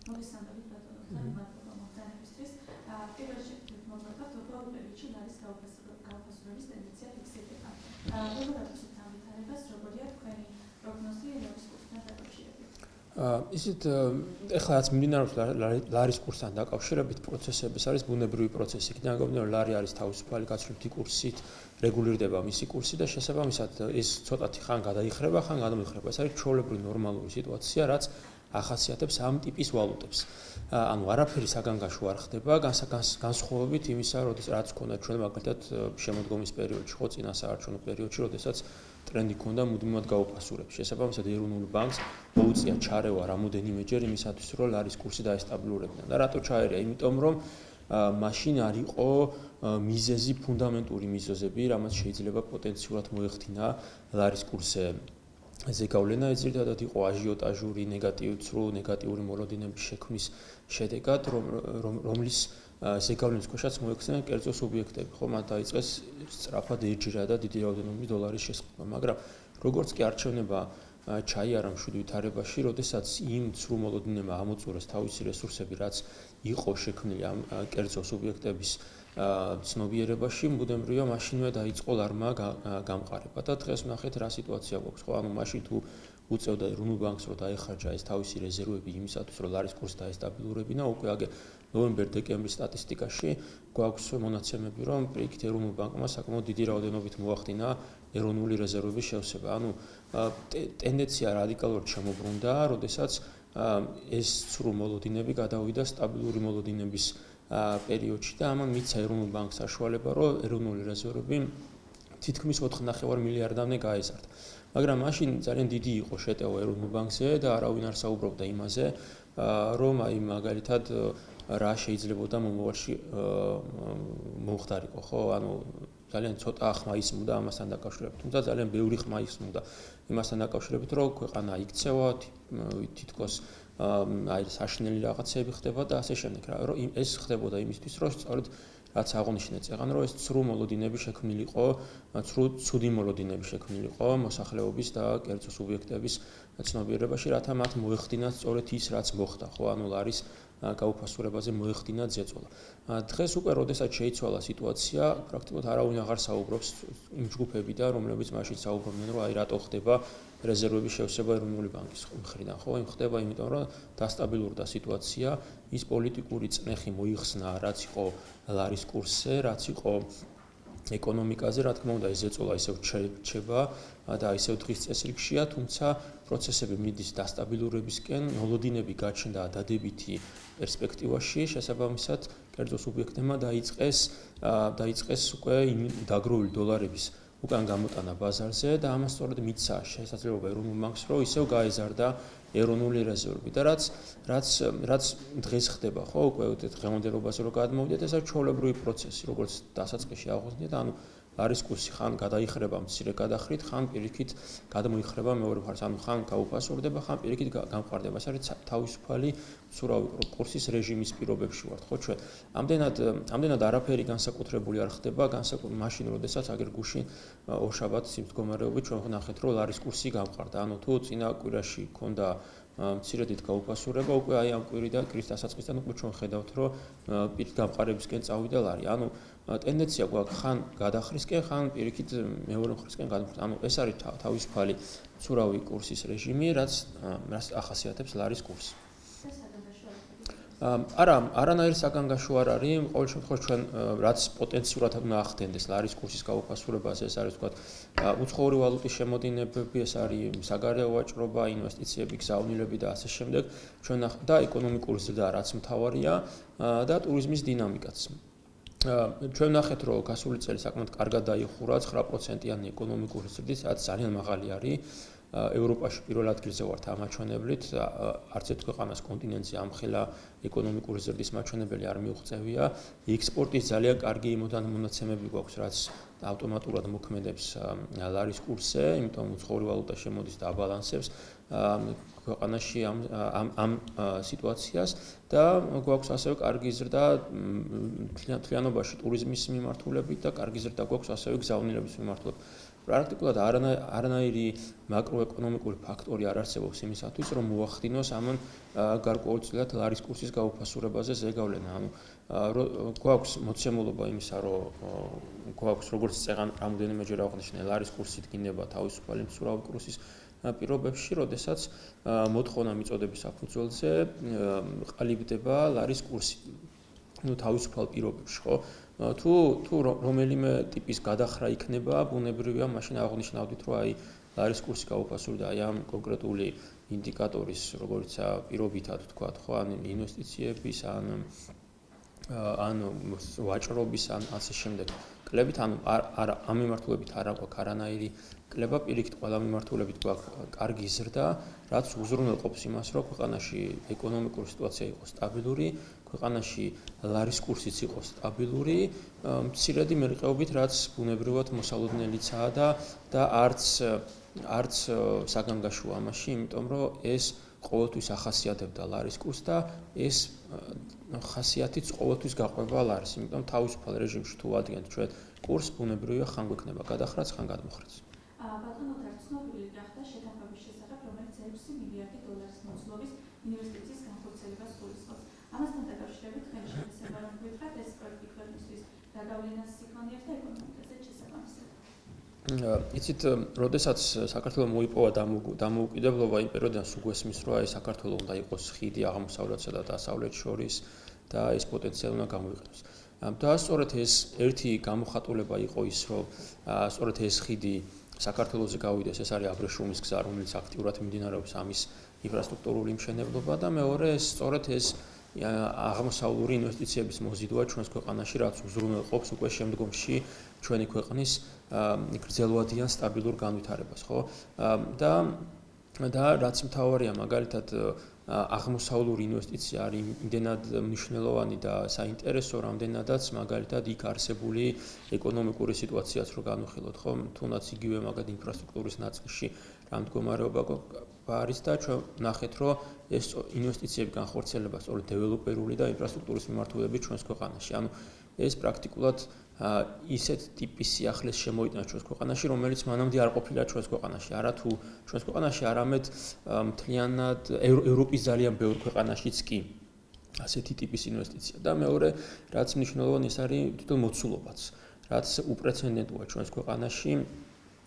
მოგესალმებით ბატონო, მადლობა მოხდანებისთვის. პირველ შეფეთქებით მოგვარდათ, ოქროულ პერიოდში ლარის გაუფასურების ტენდენცია ფიქსირდება. როგორ აფასებთ ამ ვითარებას, როგორია თქვენი პროგნოზი ლარის კურსთან დაკავშირებით? ისეთ ეხლა რაც მიმდინარეობს ლარის კურსთან დაკავშირებით პროცესების არის ბუნებრივი პროცესი. იქიდან გამომდინარე, ლარი არის თავისუფალი გაცვლივითი კურსით, რეგულირდება მისი კურსი და შესაბამისად ეს ცოტათი ხან გადაიხრება, ხან გადამიხრება. ეს არის ჩვეულებრივი ნორმალური სიტუაცია, რაც ახასიათებს ამ ტიპის ვალუტებს. ანუ არაფერი საგანგაშო არ ხდება, განსხვავებით იმისა, რაც ქონდა ჩვენ მაგალითად შემოდგომის პერიოდში, ხო, წინა საარჩევნო პერიოდში, როდესაც ტრენდი ქონდა მუდმივად გაუფასურების. შესაბამისად, ეროვნულ ბანკს მოუწია ჩარევა რამოდენიმეჯერ იმისათვის, რომ ლარის კურსი დაესტაბილურებინა. და რატო ჩაერია? იმიტომ, რომ მაშინ არ იყო მიზეზი, ფუნდამენტური მიზეზები, რამაც შეიძლება პოტენციურად მოეხდინა ლარის კურსზე ზეგავლენა. ეს ძირითადად იყო აჟიოტაჟური, ნეგატიური მოლოდინების შექმნის შედეგად, რომლის ზეგავლენის ქვეშაც მოექცნენ კერძო სუბიექტები. ხო, მათ დაიწყეს სწრაფად ეჯრა და დიდი რაოდენობის დოლარის შესყიდვა, მაგრამ როგორც კი არჩევნება ჩაიარა მშვიდ ვითარებაში, როდესაც იმ ცრუ მოლოდინებმა ამოწურეს თავისი რესურსები, რაც იყო შექმნილი ამ კერძო სუბიექტების ცნობიერებაში, მუდმივია მაშინვე დაიწყო ლარმა გამყარება და დღეს ვნახეთ რა სიტუაცია გვაქვს. ხო, ანუ მაშინ თუ უწევდა ეროვნულ ბანკს, რომ დაეხარჯა ეს თავისი რეზერვები იმისათვის, რომ ლარის კურსი დაესტაბილურებინა, უკვე აგე ნოემბერ-დეკემბრის სტატისტიკაში გვაქვს მონაცემები, რომ პირიქით ეროვნულ ბანკმა საკმაოდ დიდი რაოდენობით მოახდინა ეროვნული რეზერვების შევსება. ანუ ტენდენცია რადიკალურად შემოbrunდა, როდესაც ეს ცრუ მოლოდინები გადავიდა სტაბილური მოლოდინების პერიოდში და ამან მიცა ეროვნულ ბანკს საშუალება, რომ ეროვნული რეზერვები თითქმის 4.5 მილიარდამდე გაეზარდა. მაგრამ მაშინ ძალიან დიდი იყო შეტევა ეროვნულ ბანკზე და არავინ არ საუბრობდა იმაზე, რომ აი მაგალითად რა შეიძლებოდა მომავალში მომხდარიყო, ხო? ანუ ძალიან ცოტა ხმა ისმოდა ამასთან დაკავშირებით, თუმცა ძალიან ბევრი ხმა ისმოდა იმასთან დაკავშირებით, რომ ქვეყანა იქცევა, თითქოს აი საშინელი რაღაცები ხდება და ასე შემდეგ. რომ ეს ხდებოდა იმისთვის, რომ სწორედ რაც აღნიშნეთ წეგან, რომ ეს ცრუ მოლოდინები შექმნილიყო, ცუდი მოლოდინები შექმნილიყო მოსახლეობის და კერძო სუბიექტების ცნობიერებაში, რათა მათ მოეხდინათ სწორედ ის, რაც მოხდა, ხო, ანუ ლარის გაუფასურებაზე მოეხდინათ ზეწოლა. დღეს უკვე როდესაც შეიცვალა სიტუაცია, პრაქტიკულად არავინ აღარ საუბრობს იმ ჯგუფებიდან, რომლებიც მაშინ საუბრობდნენ, რომ აი რატო ხდება რეზერვების შევსება ეროვნული ბანკის მხრიდან, ხო, იმ ხდება იმიტომ, რომ დასტაბილურდა სიტუაცია, ის პოლიტიკური წნეხი მოიხსნა, რაც იყო ლარის კურსზე, რაც იყო ეკონომიკაზე, რა თქმა უნდა, ეს ზეწოლა ისევ რჩება და ისევ დღის წესრიგშია, თუმცა პროცესები მიდის დასტაბილურებისკენ, მოლოდინები გაჩნდა დადებითი პერსპექტივაში, შესაბამისად, კერძო სუბიექტებმა დაიწყეს უკვე დაგროვილი დოლარების უკან გამოტანა ბაზარზე და ამას სწორედ მიცა შესაძლებლობა ეროვნულ ბანკს, რომ ისევ გაეზარდა ეროვნული რეზერვები და რაც დღეს ხდება, ხო, უკვე დღევანდელობაზე რო გადმოვიდეთ, ეს არის ჩვეულებრივი პროცესი, როგორც დასაწყისში აღვნიშნეთ, ანუ ლარის კურსი ხან გადაიხრება მცირე გადახრით, ხან პირიქით გადმოიხრება მეორე მხარეს, ანუ ხან გაუფასურდება, ხან პირიქით გამყარდება. ეს არის თავისუფალი მცურავი კურსის რეჟიმის პირობებში ვართ, ხო, ჩვენ. ამდენად არაფერი განსაკუთრებული არ ხდება, მაშინ, როდესაც აგერ გუშინ ორშაბათს იმ მდგომარეობით ჩვენ ვნახეთ, რომ ლარის კურსი გამყარდა. ანუ თუ წინა კვირაში ქონდა მცირედით გაუფასურება, უკვე აი ამ კვირიდან, კვირის დასაწყისიდან უკვე ჩვენ ხედავთ, რომ პირით გამყარებისკენ წავიდა ლარი. ანუ ტენდენცია გვაქვს ხან გადახრისკენ, ხან პირიქით მეორე მხრისკენ გადმოხრისკენ. ანუ ეს არის თავისუფალი მცურავი კურსის რეჟიმი, რაც ახასიათებს ლარის კურსს. არანაირი საგანგაშო არ არის, ყოველ შემთხვევაში ჩვენ რაც პოტენციურად უნდა ახდენდეს ლარის კურსის გაუფასურებაზე, ეს არის ვთქვათ უცხოური ვალუტის შემოდინებები, ეს არის საგარეო ვაჭრობა, ინვესტიციები, გზავნილები და ასე შემდეგ, ჩვენ და ეკონომიკური ზრდა, რაც მთავარია და ტურიზმის დინამიკაც. ჩვენ ვნახეთ, რომ გასული წელი საკმაოდ კარგად დაიხურა 9%-იანი ეკონომიკური ზრდით, რაც ძალიან მაღალი არის. ევროპაში პირველ ადგილზე ვართ ამ მაჩვენებლით, არც ერთ ქვეყანას კონტინენტზე ამხელა ეკონომიკური ზრდის მაჩვენებელი არ მიუღწევია. ექსპორტის ძალიან კარგი მონაცემები გვაქვს, რაც ავტომატურად მოქმედებს ლარის კურსზე, იმიტომ უცხოური ვალუტა შემოდის და აბალანსებს ქვეყანაში ამ სიტუაციას და გვაქვს ასევე კარგი ზრდა მთლიანობაში ტურიზმის მიმართულებით და კარგი ზრდა გვაქვს ასევე გზავნილების მიმართულებით. პრაქტიკულად არანაირი მაკროეკონომიკური ფაქტორი არ არსებობს იმისათვის, რომ მოახდინოს ამან გარკვეულწილად ლარის კურსის გაუფასურებაზე ზეგავლენა. ანუ გვაქვს მოცემულობა იმისა, რომ გვაქვს როგორც წეგან რამოდენიმეჯერ აღვნიშნე, ლარის კურსი დგინება თავისუფალი მცურავი კურსის პირობებში, როდესაც მოთხოვნა მიწოდების საფუძველზე ყალიბდება ლარის კურსი. ну თავისუფალ პირობებში, ხო? თუ რომელიმე ტიპის გადახრა იქნება, ბუნებრივია, მაშინ აღნიშნავდით, რომ აი ლარის კურსი გაუფასურდა აი ამ კონკრეტული ინდიკატორის, როგორიცაა პირობითად ვთქვათ, ხო, ან ინვესტიციების, ან ვაჭრობის, ან ასე შემდეგ. კლებით, ანუ ამ მიმართულებით არ აქვს არანაირი კლება, პირიქით, ყველა მიმართულებით გვაქვს კარგი ზრდა, რაც უზრუნველყოფს იმას, რომ ქვეყანაში ეკონომიკური სიტუაცია იყოს სტაბილური, ქვეყანაში ლარის კურსიც იყოს სტაბილური, მცირედი მერყეობით, რაც ბუნებრივად მოსალოდნელიცაა და არც საგანგაშოა ამაში, იმიტომ რომ ეს ყოველთვის ახასიათებდა ლარის კურსს და ეს ხასიათიც ყოველთვის გაყვება ლარის, იმიტომ თავისუფალ რეჟიმში თუ ვადგენთ ჩვენ კურსს, ბუნებრივია ხან გვექნება გადახრაც, ხან გადმოხრაც. ბატონო, ცნობილი გახდა შეთანხმების შესახებ, რომელიც 6 მილიარდი დოლარის მოცულობის ინვესტიციის განხორციელებას გულისხმობს. ამასთან დაკავშირებით თქვენი შესაძლოა რომ გითხრათ, ეს პროექტი ქვეყნისთვის რა გავლენას იქონიებს და ეკონომიკაზე შესაბამისად. იცით, როდესაც საქართველოს მოიპოვა დამოუკიდებლობა, იმ პერიოდიდან სულ გვესმის, რომ აი საქართველოს უნდა იყოს ხიდი აღმოსავლეთსა და დასავლეთს შორის და ეს პოტენციალი უნდა გამოიყენოს. და სწორედ ეს ერთი გამოხატულება იყო ის, რომ სწორედ ეს ხიდი საქართველოზე გავიდეს, ეს არის აბრეშუმის გზა, რომელიც აქტიურად მიმდინარეობს ამის ინფრასტრუქტურული მშენებლობა და მეორე სწორედ ეს აღმოსავლური ინვესტიციების მოზიდვა ჩვენს ქვეყანაში, რაც უზრუნველყოფს უკვე შემდგომში ჩვენი ქვეყნის გრძელვადიან სტაბილურ განვითარებას, ხო? და რაც მთავარია, მაგალითად აღმოსავლური ინვესტიცია არის იმდენად მნიშვნელოვანი და საინტერესო, რამდენადაც მაგალითად იქ არსებული ეკონომიკური სიტუაციაც რო განვიხილოთ, ხო? თუნდაც იგივე მაგალითად ინფრასტრუქტურის ნაწილში რა მდგომარეობა არის და ჩვენ ნახეთ, რომ ეს ინვესტიციები განხორციელება სწორედ დეველოპერული და ინფრასტრუქტურის მიმართულებით ჩვენს ქვეყანაში. ანუ ეს პრაქტიკულად ისეთ ტიპის სიახლეს შემოიტანა ჩვენს ქვეყანაში, რომელიც მანამდე არ ყოფილა ჩვენს ქვეყანაში. არა თუ ჩვენს ქვეყანაში, არამედ მთლიანად ევროპის ძალიან ბევრ ქვეყანაშიც კი ასეთი ტიპის ინვესტიცია. და მეორე, რაც მნიშვნელოვანი ის არის თვითონ მოცულობაც, რაც უპრეცედენტოა ჩვენს ქვეყანაში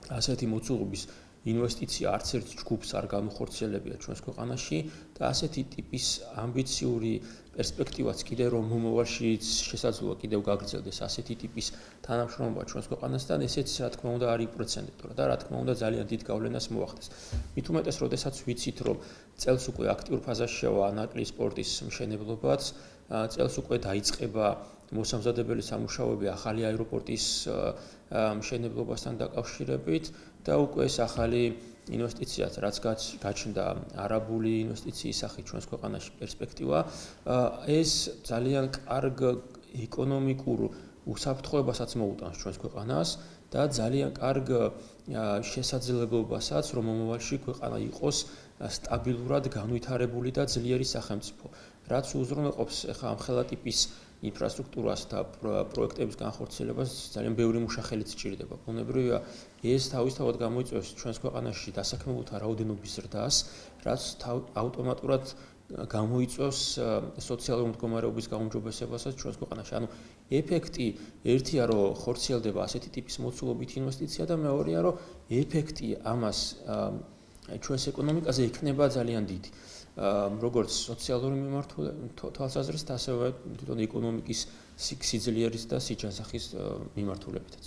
ასეთი მოცულობის ინვესტიცია არც ერთ ჯგუფს არ განუხორციელებია ჩვენს ქვეყანაში და ასეთი ტიპის ამბიციური პერსპექტივაც კიდე რომ მომავალშიც შესაძლოა კიდევ გაგრძელდეს ასეთი ტიპის თანამშრომლობა ჩვენს ქვეყანასთან, ესეც რა თქმა უნდა არის უპრეცედენტო და რა თქმა უნდა ძალიან დიდ გავლენას მოახდენს. მით უმეტეს, როდესაც ვიცით, რომ წელს უკვე აქტიურ ფაზაში შევა ანაკლის სპორტის მშენებლობაც, წელს უკვე დაიწყება მოსამზადებელი სამუშაოები ახალი აეროპორტის მშენებლობასთან დაკავშირებით და უკვე ეს ახალი ინვესტიციაც, რაც გაჩნდა არაბული ინვესტიციის სახით ჩვენს ქვეყანაში პერსპექტივა, ეს ძალიან კარგ ეკონომიკურ უსაფრთხოებასაც მოუტანს ჩვენს ქვეყანას და ძალიან კარგ შესაძლებლობასაც, რომ მომავალში ქვეყანა იყოს სტაბილურად განვითარებული და ძლიერი სახელმწიფო, რაც უზრუნველყოფს ახლა ამ ხელა ტიპის ინფრასტრუქტურას და პროექტების განხორციელებას ძალიან ბევრი მუშახელიც სჭირდება. ბუნებრივია, ეს თავისთავად გამოიწვევს ჩვენს ქვეყანაში დასაქმებულთა რაოდენობის ზრდას, რაც ავტომატურად გამოიწვევს სოციალური მდგომარეობის გაუმჯობესებასაც ჩვენს ქვეყანაში. ანუ ეფექტი ერთია, რომ ხორციელდება ასეთი ტიპის მოცულობით ინვესტიცია და მეორეა, რომ ეფექტი ამას ჩვენს ეკონომიკაზე იქნება ძალიან დიდი. როგორც სოციალური თვალსაზრისით, ასევე თვითონ ეკონომიკის სიძლიერის და სიჯანსაღის მიმართულებითაც.